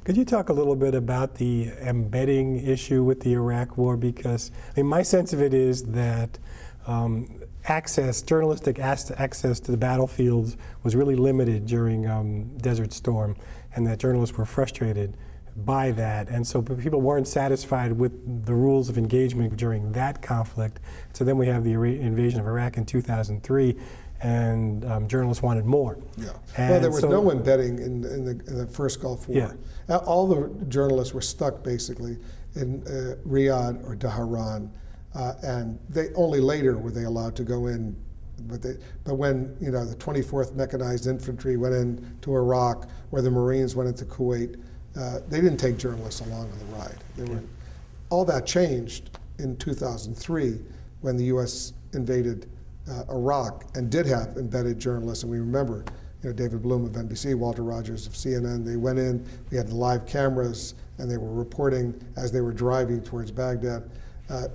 Could you talk a little bit about the embedding issue with the Iraq War? Because my sense of it is that journalistic access to the battlefields was really limited during Desert Storm, and that journalists were frustrated by that, and so people weren't satisfied with the rules of engagement during that conflict. So then we have the invasion of Iraq in 2003, and journalists wanted more. Yeah. And well, there was no embedding in the first Gulf War. Yeah. All the journalists were stuck basically in Riyadh or Tehran, and they only later were they allowed to go in. But when the 24th Mechanized Infantry went into Iraq, or the Marines went into Kuwait, they didn't take journalists along on the ride. All that changed in 2003 when the U.S. invaded Iraq and did have embedded journalists. And we remember, David Bloom of NBC, Walter Rogers of CNN. They went in. We had the live cameras, and they were reporting as they were driving towards Baghdad.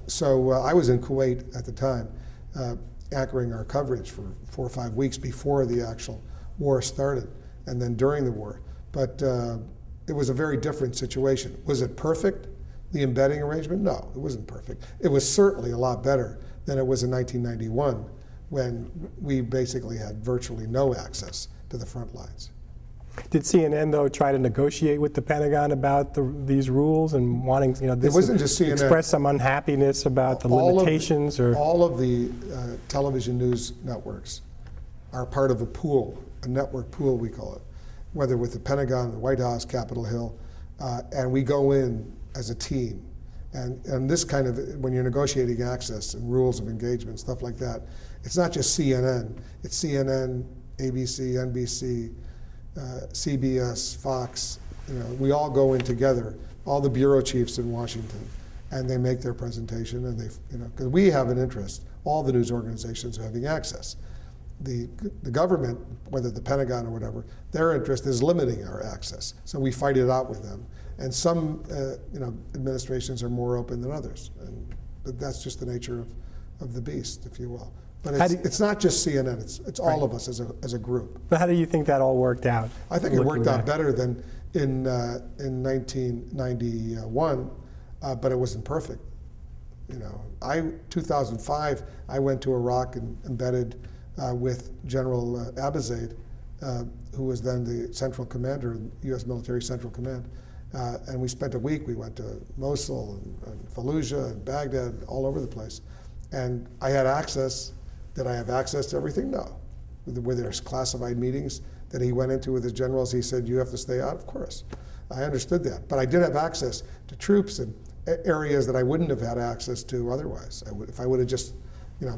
So I was in Kuwait at the time, anchoring our coverage for 4 or 5 weeks before the actual war started, and then during the war. But it was a very different situation. Was it perfect, the embedding arrangement? No, it wasn't perfect. It was certainly a lot better than it was in 1991, when we basically had virtually no access to the front lines. Did CNN, though, try to negotiate with the Pentagon about these rules and wanting, it wasn't just CNN. Express some unhappiness about the limitations? All of the television news networks are part of a pool, a network pool we call it, whether with the Pentagon, the White House, Capitol Hill, and we go in as a team. And this kind of, when you're negotiating access and rules of engagement, stuff like that, it's not just CNN, it's CNN, ABC, NBC, CBS, Fox, we all go in together, all the bureau chiefs in Washington, and they make their presentation, and they, because we have an interest, all the news organizations are having access. The government, whether the Pentagon or whatever, their interest is limiting our access. So we fight it out with them. And some administrations are more open than others. But that's just the nature of the beast, if you will. But it's not just CNN, it's all of us as a group. But how do you think that all worked out? I think it worked out better than in 1991, but it wasn't perfect. 2005, I went to Iraq and embedded with General Abizaid, who was then the central commander, U.S. Military Central Command. And we spent a week. We went to Mosul and Fallujah and Baghdad, all over the place. And I had access. Did I have access to everything? No. Were there classified meetings that he went into with his generals? He said, you have to stay out? Of course. I understood that. But I did have access to troops in areas that I wouldn't have had access to otherwise. If I would have just,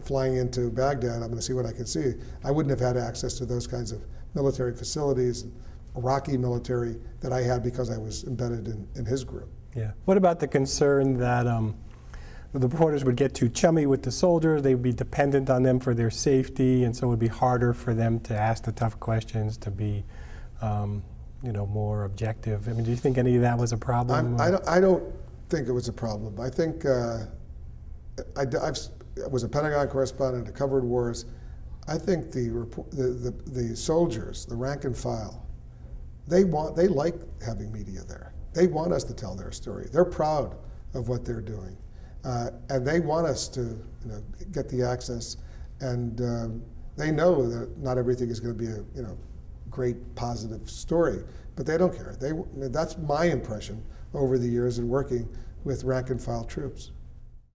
flying into Baghdad, I'm going to see what I can see. I wouldn't have had access to those kinds of military facilities, Iraqi military, that I had because I was embedded in his group. Yeah. What about the concern that the reporters would get too chummy with the soldiers, they would be dependent on them for their safety, and so it would be harder for them to ask the tough questions, to be more objective? Do you think any of that was a problem? I don't think it was a problem. I think I was a Pentagon correspondent, I covered wars. I think the soldiers, the rank and file, they like having media there. They want us to tell their story. They're proud of what they're doing, and they want us to get the access. And they know that not everything is going to be a great positive story, but they don't care. That's my impression over the years in working with rank and file troops.